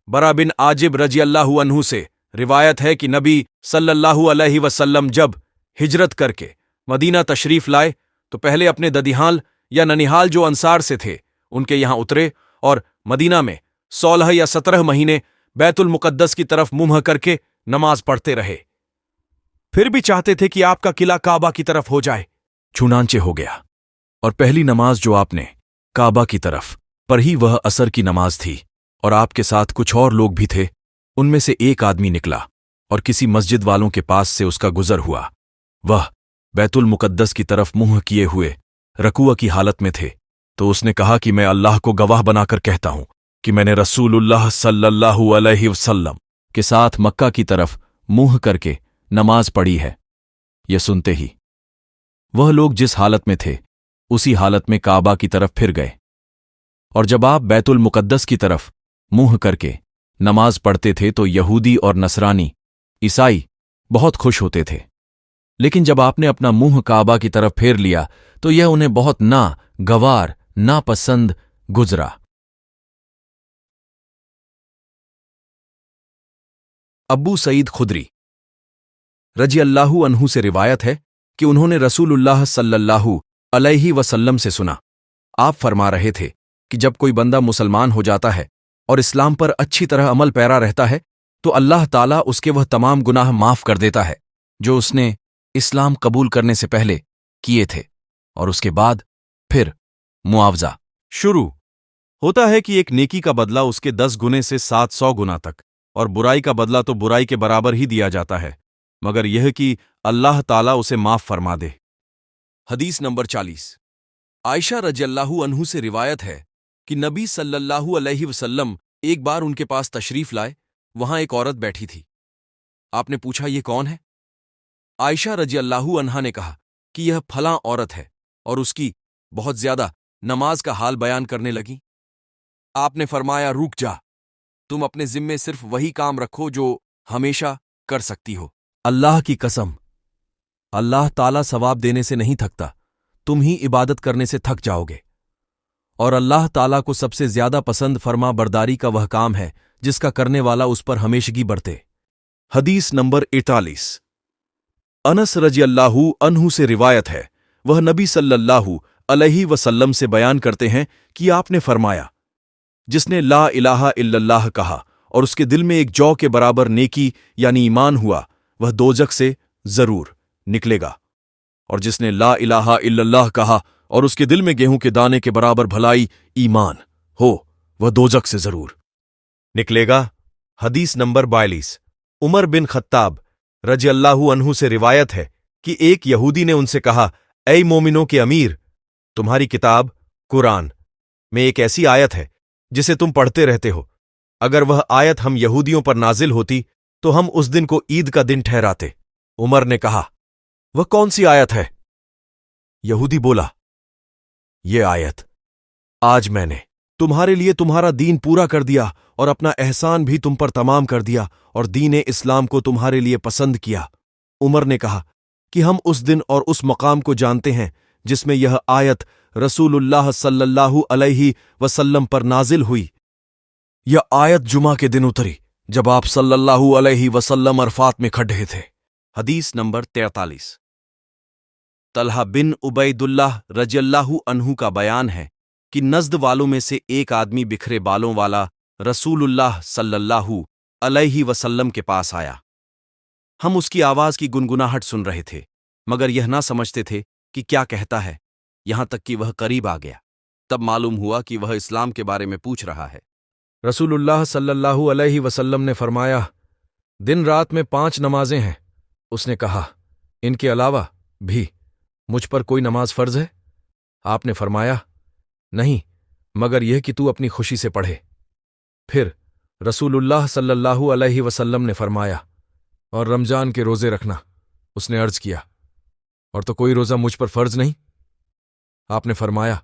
बरा बिन आजिब रजी अल्लाह अन्हु से रिवायत है कि नबी सल्लल्लाहु अलैहि वसल्लम जब हिजरत करके मदीना तशरीफ लाए तो पहले अपने ददिहाल या ननिहाल जो अंसार से थे उनके यहाँ उतरे और मदीना में 16 या 17 महीने बैतुल मुकद्दस की तरफ मुंह करके नमाज पढ़ते रहे। फिर भी चाहते थे कि आपका किला काबा की तरफ हो जाए। चुनांचे हो गया और पहली नमाज जो आपने काबा की तरफ पर ही वह असर की नमाज थी और आपके साथ कुछ और लोग भी थे। उनमें से एक आदमी निकला और किसी मस्जिद वालों के पास से उसका गुजर हुआ। वह बैतुल मुकद्दस की तरफ मुंह किए हुए रकुआ की हालत में थे। तो उसने कहा कि मैं अल्लाह को गवाह बनाकर कहता हूं कि मैंने रसूलुल्लाह सल्लल्लाहु अलैहि वसल्लम के साथ मक्का की तरफ मुंह करके नमाज पढ़ी है। यह सुनते ही वह लोग जिस हालत में थे उसी हालत में काबा की तरफ फिर गए। और जब आप बैतुल मुकद्दस की तरफ मुंह करके नमाज पढ़ते थे तो यहूदी और नसरानी ईसाई बहुत खुश होते थे, लेकिन जब आपने अपना मुंह काबा की तरफ फेर लिया तो यह उन्हें बहुत नागवार नापसंद गुजरा। अब्बू सईद खुदरी रजी अल्लाहु अन्हु से रिवायत है कि उन्होंने रसूलुल्लाह सल्लल्लाहु अलैहि वसल्लम से सुना, आप फरमा रहे थे कि जब कोई बंदा मुसलमान हो जाता है और इस्लाम पर अच्छी तरह अमल पैरा रहता है तो अल्लाह ताला उसके वह तमाम गुनाह माफ कर देता है जो उसने इस्लाम कबूल करने से पहले किए थे, और उसके बाद फिर मुआवजा शुरू होता है कि एक नेकी का बदला उसके 10 गुने से 700 गुना तक, और बुराई का बदला तो बुराई के बराबर ही दिया जाता है, मगर यह कि अल्लाह ताला उसे माफ फरमा दे। हदीस नंबर 40। आयशा रज़ियल्लाहु अन्हु से रिवायत है कि नबी सल्लल्लाहु अलैहि वसल्लम एक बार उनके पास तशरीफ लाए। वहां एक औरत बैठी थी। आपने पूछा, ये कौन है? आयशा रज़ियल्लाहु अन्हा ने कहा कि यह फलां औरत है, और उसकी बहुत ज्यादा नमाज का हाल बयान करने लगी। आपने फरमाया, रुक जा, तुम अपने जिम्मे सिर्फ वही काम रखो जो हमेशा कर सकती हो। अल्लाह की कसम, अल्लाह ताला सवाब देने से नहीं थकता, तुम ही इबादत करने से थक जाओगे। और अल्लाह ताला को सबसे ज्यादा पसंद फरमा बरदारी का वह काम है जिसका करने वाला उस पर हमेशगी बरते। हदीस नंबर 41। अनस रज़ियल्लाहु अन्हु से रिवायत है, वह नबी सल्लल्लाहु अलैहि वसल्लम से बयान करते हैं कि आपने फरमाया, जिसने ला इलाहा इल्लल्लाह कहा और उसके दिल में एक जौ के बराबर नेकी यानी ईमान हुआ, वह दोजख से जरूर निकलेगा। और जिसने ला इलाहा इल्लल्लाह कहा और उसके दिल में गेहूं के दाने के बराबर भलाई ईमान हो, वह दोजख से जरूर निकलेगा। हदीस नंबर 42। उमर बिन खत्ताब रज़ियल्लाहु अन्हु से रिवायत है कि एक यहूदी ने उनसे कहा, ऐ मोमिनों के अमीर, तुम्हारी किताब कुरान में एक ऐसी आयत है जिसे तुम पढ़ते रहते हो। अगर वह आयत हम यहूदियों पर नाजिल होती तो हम उस दिन को ईद का दिन ठहराते। उमर ने कहा, वह कौन सी आयत है? यहूदी बोला, ये आयत, आज मैंने तुम्हारे लिए तुम्हारा दीन पूरा कर दिया और अपना एहसान भी तुम पर तमाम कर दिया और दीन इस्लाम को तुम्हारे लिए पसंद किया। उमर ने कहा कि हम उस दिन और उस मकाम को जानते हैं जिसमें यह आयत रसूलुल्लाह सल्लल्लाहु अलैहि वसल्लम पर नाजिल हुई। यह आयत जुमा के दिन उतरी जब आप सल्लल्लाहु अलैहि वसल्लम अरफात में खड़े थे। हदीस नंबर 43। तलहा बिन उबैदुल्लाह रज़ियल्लाहु अन्हु का बयान है कि नज़्द वालों में से एक आदमी बिखरे बालों वाला रसूलुल्लाह सल्लल्लाहु अलैहि वसल्लम के पास आया। हम उसकी आवाज की गुनगुनाहट सुन रहे थे, मगर यह ना समझते थे कि क्या कहता है। यहां तक कि वह करीब आ गया, तब मालूम हुआ कि वह इस्लाम के बारे में पूछ रहा है। रसूलुल्लाह सल्लल्लाहु अलैहि वसल्लम ने फरमाया, दिन रात में 5 नमाजें हैं। उसने कहा, इनके अलावा भी मुझ पर कोई नमाज फर्ज है? आपने फरमाया, नहीं, मगर यह कि तू अपनी खुशी से पढ़े। फिर रसूलुल्लाह सल्लल्लाहु अलैहि वसल्लम ने फरमाया, और रमजान के रोजे रखना। उसने अर्ज किया, और तो कोई रोजा मुझ पर फर्ज नहीं? आपने फरमाया,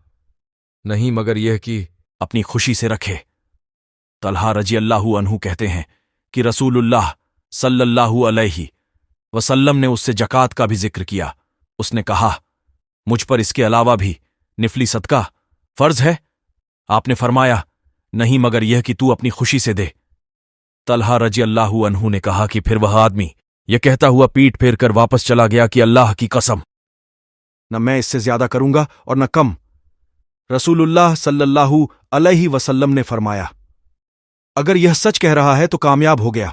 नहीं, मगर यह कि अपनी खुशी से रखे। तलहा रज़ियल्लाहु अन्हु कहते हैं कि रसूलुल्लाह सल्लल्लाहु अलैहि वसल्लम ने उससे जकात का भी जिक्र किया। उसने कहा, मुझ पर इसके अलावा भी निफली सदका फर्ज है? आपने फरमाया, नहीं, मगर यह कि तू अपनी खुशी से दे। طلحہ رضی اللہ عنہ نے کہا کہ پھر وہ آدمی یہ کہتا ہوا پیٹ پھیر کر واپس چلا گیا کہ اللہ کی قسم، نہ میں اس سے زیادہ کروں گا اور نہ کم۔ رسول اللہ صلی اللہ علیہ وسلم نے فرمایا، اگر یہ سچ کہہ رہا ہے تو کامیاب ہو گیا۔